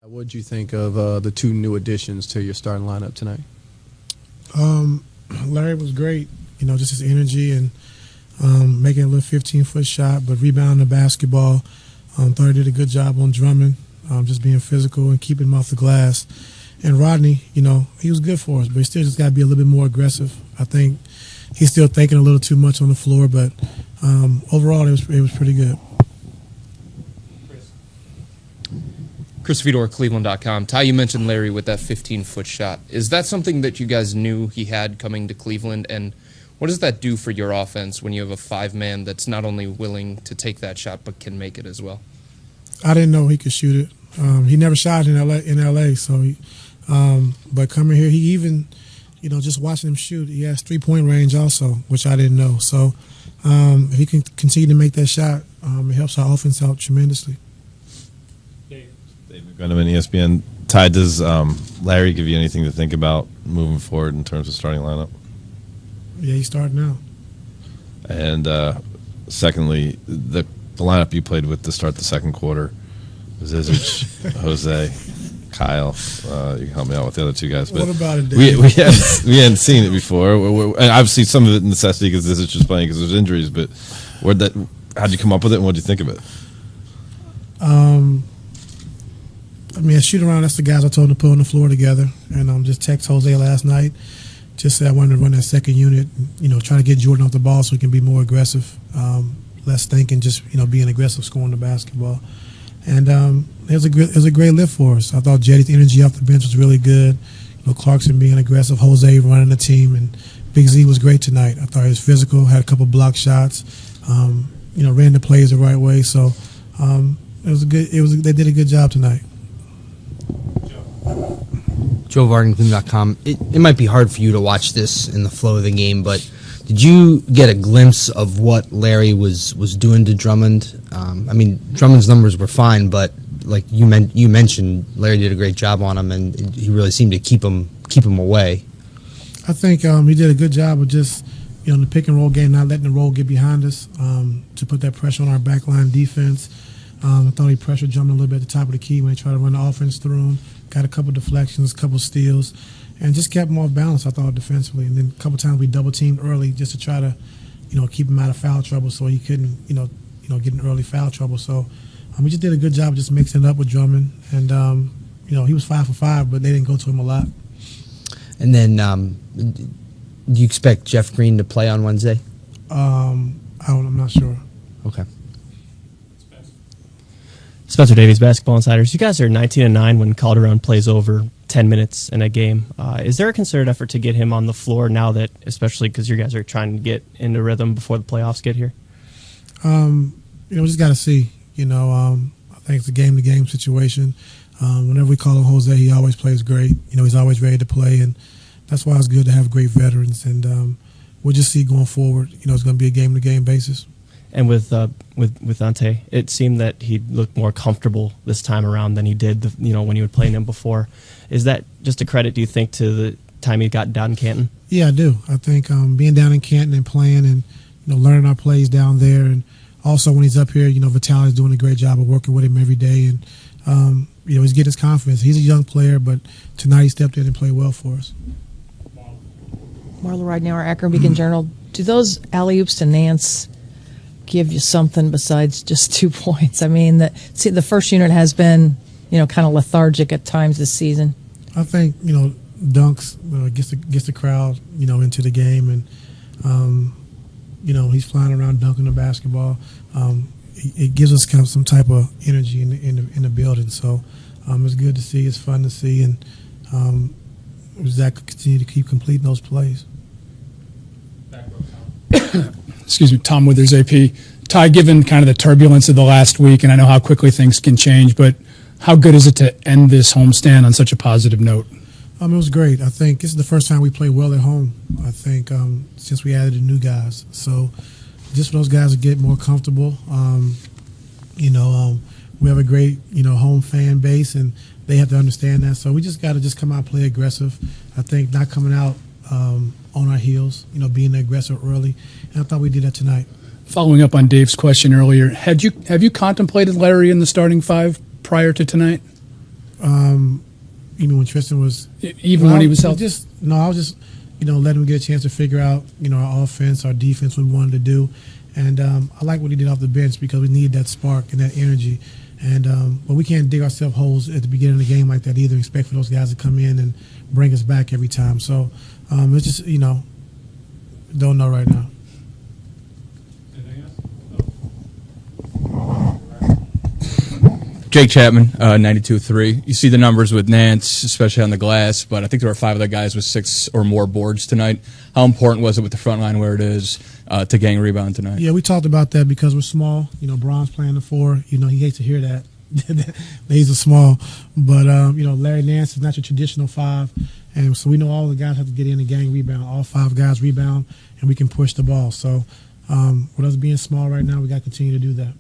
What did you think of the two new additions to your starting lineup tonight? Larry was great, just his energy and making a little 15-foot shot, but rebounding the basketball. Thought he did a good job on Drummond, just being physical and keeping him off the glass. And Rodney, he was good for us, but he still just got to be a little bit more aggressive. I think he's still thinking a little too much on the floor, but overall it was pretty good. Chris Fedor, Cleveland.com. Ty, you mentioned Larry with that 15-foot shot. Is that something that you guys knew he had coming to Cleveland? And what does that do for your offense when you have a five-man that's not only willing to take that shot but can make it as well? I didn't know he could shoot it. He never shot in LA, so but coming here, he even, just watching him shoot, he has three-point range also, which I didn't know. So if he can continue to make that shot, it helps our offense out tremendously. Dave McGrennan, ESPN. Ty, does Larry give you anything to think about moving forward in terms of starting lineup? Yeah, he's starting now. And secondly, the lineup you played with to start the second quarter, Zizic, Jose, Kyle. You can help me out with the other two guys. But what about it, Dave? we hadn't seen it before. And obviously, some of it necessity because Zizic was playing because there's injuries. But how'd you come up with it, and what did you think of it? A shoot around, that's the guys I told them to put on the floor together. And just text Jose last night. Just said I wanted to run that second unit, try to get Jordan off the ball so he can be more aggressive, less thinking, just, being aggressive, scoring the basketball. And it was a great lift for us. I thought Jetty's energy off the bench was really good. Clarkson being aggressive, Jose running the team, and Big Z was great tonight. I thought he was physical, had a couple block shots, ran the plays the right way. So they did a good job tonight. Joe Varden, Cleveland.com. It might be hard for you to watch this in the flow of the game, but did you get a glimpse of what Larry was doing to Drummond? Drummond's numbers were fine, but like you mentioned, Larry did a great job on him, and he really seemed to keep him away. I think he did a good job of just, in the pick and roll game, not letting the roll get behind us, to put that pressure on our backline defense. I thought he pressured Drummond a little bit at the top of the key when he tried to run the offense through him. Got a couple deflections, a couple steals, and just kept him off balance, I thought, defensively. And then a couple times we double-teamed early just to try to, keep him out of foul trouble so he couldn't, get in early foul trouble. So we just did a good job of just mixing it up with Drummond. And, he was 5 for 5, but they didn't go to him a lot. And then do you expect Jeff Green to play on Wednesday? I'm not sure. Okay. Spencer Davies, Basketball Insiders. You guys are 19-9 when Calderon plays over 10 minutes in a game. Is there a concerted effort to get him on the floor now that, especially because you guys are trying to get into rhythm before the playoffs get here? We just got to see. I think it's a game-to-game situation. Whenever we call on Jose, he always plays great. He's always ready to play, and that's why it's good to have great veterans. And we'll just see going forward. It's going to be a game-to-game basis. And with Ante, it seemed that he looked more comfortable this time around than he did, when you were playing him before. Is that just a credit, do you think, to the time he got down in Canton? Yeah, I do. I think being down in Canton and playing and learning our plays down there, and also when he's up here, Vitaly's doing a great job of working with him every day, and he's getting his confidence. He's a young player, but tonight he stepped in and played well for us. Marla Ridenour, Akron Beacon Journal. Do those alley-oops to Nance give you something besides just 2 points? The first unit has been, kind of lethargic at times this season. I think, dunks gets the crowd, into the game, and he's flying around dunking the basketball. It gives us kind of some type of energy in the building. So it's good to see. It's fun to see, and Zach could continue to keep completing those plays. Excuse me, Tom Withers, AP. Ty, given kind of the turbulence of the last week, and I know how quickly things can change, but how good is it to end this homestand on such a positive note? It was great. I think this is the first time we played well at home, I think, since we added the new guys. So just for those guys to get more comfortable, we have a great, home fan base, and they have to understand that. So we just got to just come out and play aggressive. I think not coming out on our heels, being aggressive early. And I thought we did that tonight. Following up on Dave's question earlier, have you contemplated Larry in the starting five prior to tonight? Even when Tristan was, Even when he was healthy? I was just, let him get a chance to figure out, our offense, our defense, what we wanted to do. And I like what he did off the bench because we need that spark and that energy. And but we can't dig ourselves holes at the beginning of the game like that either. Expect for those guys to come in and bring us back every time. So it's just don't know right now. Jake Chapman, 92.3. You see the numbers with Nance, especially on the glass, but I think there were 5 other guys with 6 or more boards tonight. How important was it with the front line where it is to gang rebound tonight? Yeah, we talked about that because we're small. Braun's playing the 4. He hates to hear that. that he's a small. But, Larry Nance is not your traditional 5. And so we know all the guys have to get in and gang rebound. All 5 guys rebound, and we can push the ball. So with us being small right now, we got to continue to do that.